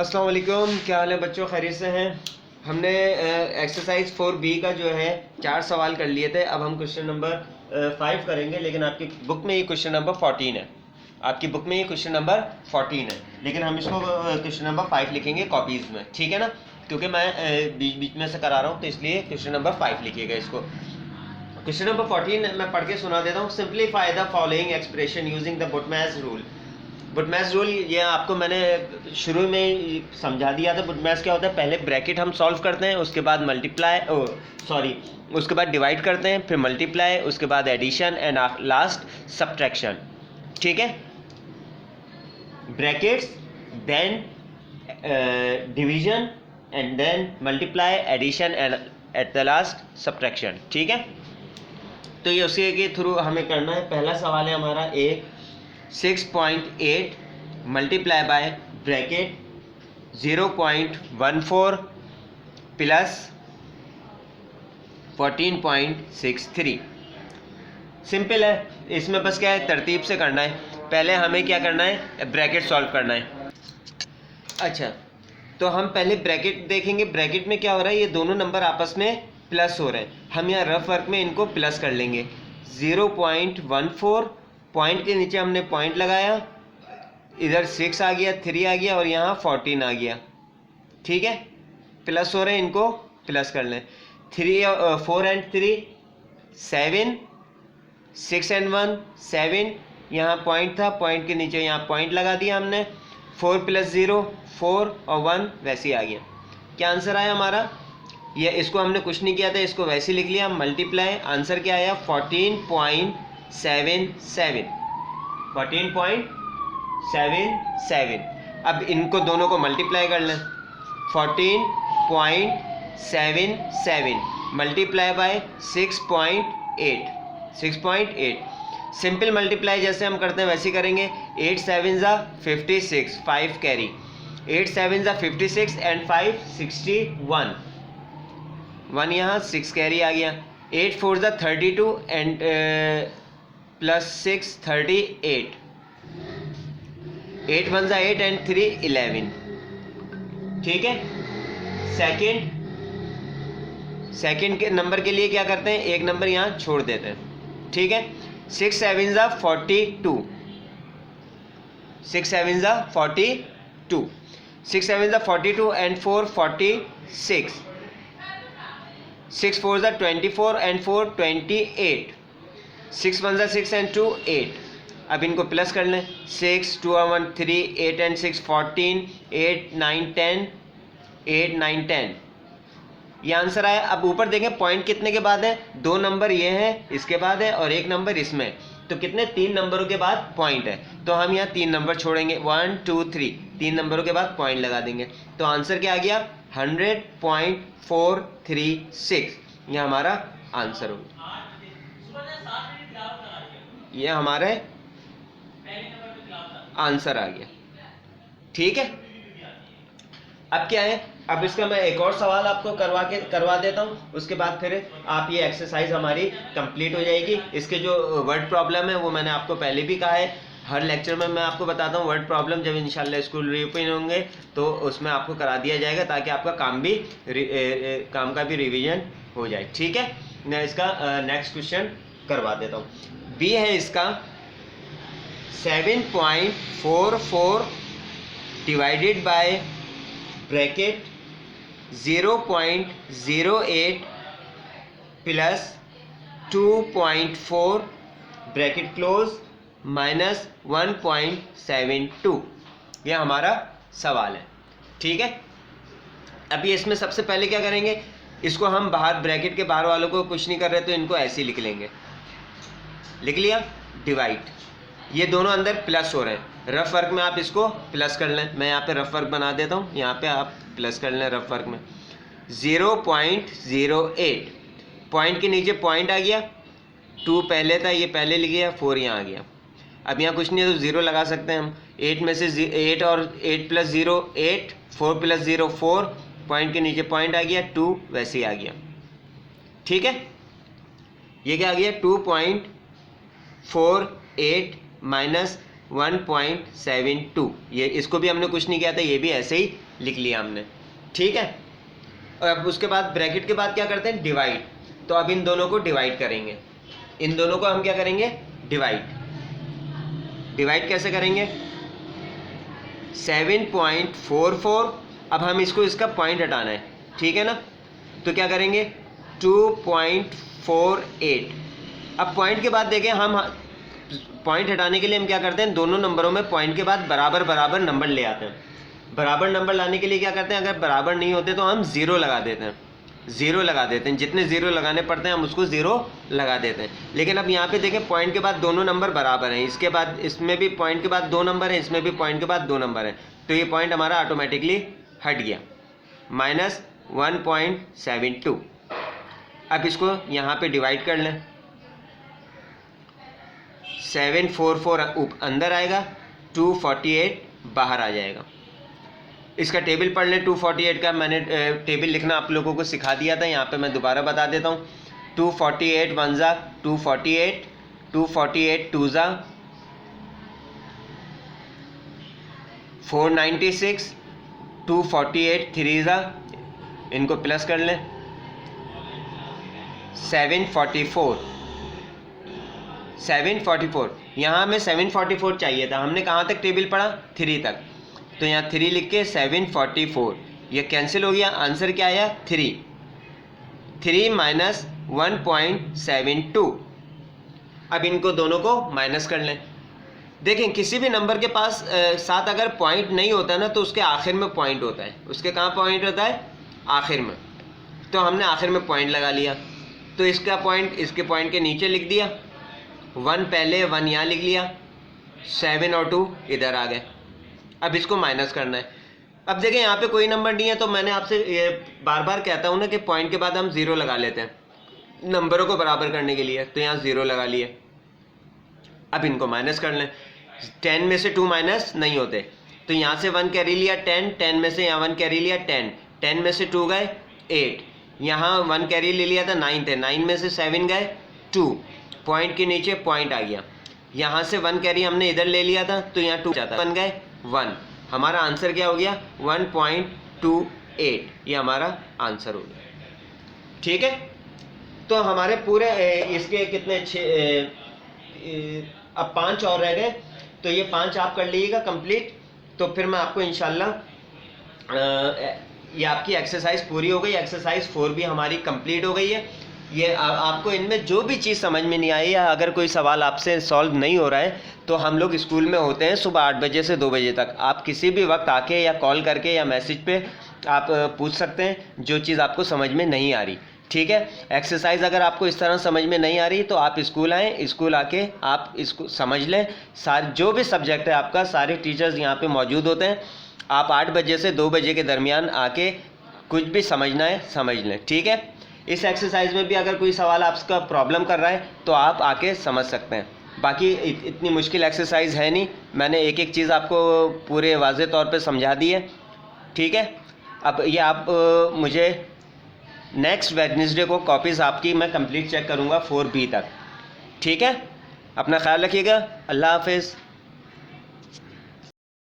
अस्सलाम वालेकुम, क्या हाल है बच्चों? खैरियत से हैं? हमने एक्सरसाइज 4B का जो है 4 सवाल कर लिए थे। अब हम क्वेश्चन नंबर 5 करेंगे, लेकिन आपकी बुक में ये क्वेश्चन नंबर 14 है। आपकी बुक में ये क्वेश्चन नंबर 14 है, लेकिन हम इसको क्वेश्चन नंबर 5 लिखेंगे कॉपीज़ में, ठीक है ना? क्योंकि मैं बीच बीच में से करा रहा हूँ, तो इसलिए क्वेश्चन नंबर 5 लिखिएगा इसको। क्वेश्चन नंबर 14 मैं पढ़ के सुना देता हूँ। Simplify the following expression using the BODMAS rule. BODMAS rule ये आपको मैंने शुरू में समझा दिया था। बुटमैज क्या होता है? पहले ब्रैकेट हम सॉल्व करते हैं, उसके बाद उसके बाद डिवाइड करते हैं, फिर मल्टीप्लाई, उसके बाद एडिशन एंड लास्ट सब्ट्रैक्शन, ठीक है? Brackets, then division and then multiply, addition and at the last subtraction, ठीक है? तो ये उसी के थ्रू हमें करना है। पहला सवाल है हमारा 6.8 multiply by bracket 0.14 plus 14.63। Simple है, इसमें बस क्या है, तरतीब से करना है। पहले हमें क्या करना है, ब्रैकेट सॉल्व करना है। अच्छा, तो हम पहले ब्रैकेट देखेंगे। ब्रैकेट में क्या हो रहा है, ये दोनों नंबर आपस में प्लस हो रहे हैं। हम यहाँ रफ वर्क में इनको प्लस कर लेंगे। 0.14, पॉइंट के नीचे हमने पॉइंट लगाया, इधर 6 आ गया, 3 आ गया और यहाँ 14 आ गया, ठीक है? प्लस हो रहे हैं, इनको प्लस कर लें। 4 एंड 3 7, 6 एंड 1 7, यहाँ पॉइंट था, पॉइंट के नीचे यहाँ पॉइंट लगा दिया हमने। 4 + 0 4 और 1 वैसे ही आ गया। क्या आंसर आया हमारा? ये इसको हमने कुछ नहीं किया था, इसको वैसे लिख लिया। मल्टीप्लाई, आंसर क्या आया? 14.77। 14.77। अब इनको दोनों को मल्टीप्लाई कर लें। 14.77 मल्टीप्लाई बाय 6.8। 6.8 सिंपल मल्टीप्लाई जैसे हम करते हैं वैसे ही करेंगे। 8 7 ज़ा 56, 5 कैरी। 8 7 ज़ा 56 एंड 5 61, 1 यहाँ 6 कैरी आ गया। 8 4 ज़ा 32 एंड प्लस 6 38। 8 1 ज़ा 8 एंड 3 11, ठीक है? सेकंड के नंबर के लिए क्या करते हैं, एक नंबर यहाँ छोड़ देते हैं, ठीक है? 6 7 ज़ा 42। 6 7 ज़ा 42। 6 7 ज़ा 42 एंड 4 46। 6 4 ज़ा 24 एंड 4 28। 6 1 ज़ा 6 एंड 2 8। अब इनको प्लस कर लें। 6 2 1 3 8 एंड 6 14 8 9 10 8 9 10, ये आंसर आया। अब ऊपर देखें पॉइंट कितने के बाद है, 2 नंबर ये हैं, इसके बाद है, और 1 नंबर इसमें, तो कितने, 3 नंबरों के बाद पॉइंट है। तो हम यहाँ 3 नंबर छोड़ेंगे, 1 2 3, 3 नंबरों के बाद पॉइंट लगा देंगे। तो आंसर क्या आ गया? 100.436। ये हमारा आंसर होगा। ये हमारे आंसर आ गया, ठीक है? अब क्या है, अब इसका मैं एक और सवाल आपको करवा देता हूँ, उसके बाद फिर आप ये एक्सरसाइज हमारी कंप्लीट हो जाएगी। इसके जो वर्ड प्रॉब्लम है वो मैंने आपको पहले भी कहा है, हर लेक्चर में मैं आपको बताता हूँ वर्ड प्रॉब्लम। जब इंशाल्लाह स्कूल रीओपन होंगे तो उसमें आपको करा दिया जाएगा, ताकि आपका काम का भी रिवीजन हो जाए, ठीक है? मैं इसका नेक्स्ट क्वेश्चन करवा देता हूँ। बी है इसका 7.44 divided by bracket 0.08 plus 2.4 bracket close minus 1.72। यह हमारा सवाल है, ठीक है? अब ये इसमें सबसे पहले क्या करेंगे, इसको हम बाहर ब्रैकेट के बाहर वालों को कुछ नहीं कर रहे, तो इनको ऐसे ही लिख लेंगे। लिख लिया, डिवाइड, ये दोनों अंदर प्लस हो रहे हैं। रफ वर्क में आप इसको प्लस कर लें, मैं यहाँ पे रफ वर्क बना देता हूँ, यहाँ पे आप प्लस कर लें रफ वर्क में। 0.08, पॉइंट के नीचे पॉइंट आ गया, 2 पहले था, ये पहले लिख गया, 4 यहाँ आ गया। अब यहाँ कुछ नहीं है तो 0 लगा सकते हैं हम। 8 में से 8 और 8 + 0 8, 4 + 0 4, पॉइंट के नीचे पॉइंट आ गया, 2 वैसे ही आ गया, ठीक है? ये क्या आ गया, 2.48 माइनस 1.72। ये इसको भी हमने कुछ नहीं किया था, ये भी ऐसे ही लिख लिया हमने, ठीक है। और अब उसके बाद ब्रैकेट के बाद क्या करते हैं, डिवाइड। तो अब इन दोनों को डिवाइड करेंगे, इन दोनों को हम क्या करेंगे, डिवाइड कैसे करेंगे, 7.44। अब हम इसको इसका पॉइंट हटाना है, ठीक है ना, तो क्या करेंगे 2.48। अब पॉइंट के बाद देखें, हम पॉइंट हटाने के लिए हम क्या करते हैं, दोनों नंबरों में पॉइंट के बाद बराबर बराबर नंबर ले आते हैं। बराबर नंबर लाने के लिए क्या करते हैं, अगर बराबर नहीं होते तो हम ज़ीरो लगा देते हैं, ज़ीरो लगा देते हैं, जितने ज़ीरो लगाने पड़ते हैं हम उसको ज़ीरो लगा देते हैं। लेकिन अब यहाँ पे देखें पॉइंट के बाद दोनों नंबर बराबर हैं, इसके बाद इसमें भी पॉइंट के बाद 2 नंबर हैं, इसमें भी पॉइंट के बाद 2 नंबर हैं, तो ये पॉइंट हमारा ऑटोमेटिकली हट गया, -1.72। अब इसको यहाँ पे डिवाइड कर लें, 744 अंदर आएगा, 248 बाहर आ जाएगा। इसका टेबल पढ़ लें 248 का, मैंने टेबल लिखना आप लोगों को सिखा दिया था, यहाँ पे मैं दोबारा बता देता हूँ। 248 1 ज़ा 248, 248 2 ज़ा 496, 248 3 ज़ा, इनको प्लस कर लें, 744। यहाँ हमें 744 चाहिए था, हमने कहाँ तक टेबल पढ़ा, 3 तक, तो यहाँ 3 लिख के 744, ये कैंसिल हो गया, आंसर क्या आया 3 माइनस 1.72। अब इनको दोनों को माइनस कर लें। देखें किसी भी नंबर के पास साथ अगर पॉइंट नहीं होता ना तो उसके आखिर में पॉइंट होता है, उसके कहाँ पॉइंट होता है, आखिर में। तो हमने आखिर में पॉइंट लगा लिया, तो इसका पॉइंट इसके पॉइंट के नीचे लिख दिया, 1 पहले 1 यहाँ लिख लिया, 7 और 2 इधर आ गए। अब इसको माइनस करना है। अब देखें यहाँ पे कोई नंबर नहीं है, तो मैंने आपसे ये बार बार कहता हूँ ना कि पॉइंट के बाद हम ज़ीरो लगा लेते हैं नंबरों को बराबर करने के लिए, तो यहाँ ज़ीरो लगा लिए। अब इनको माइनस कर लें, 10 में से 2 माइनस नहीं होते, तो यहाँ से 1 कैरी लिया 10, 10 में से यहाँ 1 कैरी लिया 10, 10 में से 2 गए 8, यहाँ 1 कैरी ले लिया था 9 थे, 9 में से 7 गए 2, पॉइंट के नीचे पॉइंट आ गया, यहाँ से 1 कैरी हमने इधर ले लिया था तो यहाँ 2 जाता, 1 गए 1, हमारा आंसर क्या हो गया 1.28, ये हमारा आंसर हो गया, ठीक है। तो हमारे पूरे इसके कितने अब 5 और रह गए, तो ये 5 आप कर लीजिएगा कंप्लीट, तो फिर मैं आपको इंशाल्लाह ये आपकी एक्सरसाइज पूरी हो गई, एक्सरसाइज 4 भी हमारी कंप्लीट हो गई है। ये आपको इनमें जो भी चीज़ समझ में नहीं आई या अगर कोई सवाल आपसे सॉल्व नहीं हो रहा है तो हम लोग स्कूल में होते हैं सुबह 8 बजे से 2 बजे तक, आप किसी भी वक्त आके या कॉल करके या मैसेज पे आप पूछ सकते हैं जो चीज़ आपको समझ में नहीं आ रही, ठीक है। एक्सरसाइज अगर आपको इस तरह समझ में नहीं आ रही तो आप स्कूल आएँ, स्कूल आके आप इसको समझ लें, सारे जो भी सब्जेक्ट है आपका सारे टीचर्स यहाँ पे मौजूद होते हैं, आप 8 बजे से 2 बजे के दरमियान आके कुछ भी समझना है समझ लें, ठीक है। इस एक्सरसाइज में भी अगर कोई सवाल आपका प्रॉब्लम कर रहा है तो आप आके समझ सकते हैं, बाकी इतनी मुश्किल एक्सरसाइज है नहीं, मैंने एक एक चीज़ आपको पूरे वाज़े तौर पे समझा दी है, ठीक है। अब ये आप मुझे नेक्स्ट वेडनेसडे को कॉपीज़ आपकी मैं कंप्लीट चेक करूँगा 4B तक, ठीक है। अपना ख्याल रखिएगा, अल्लाह हाफिज़।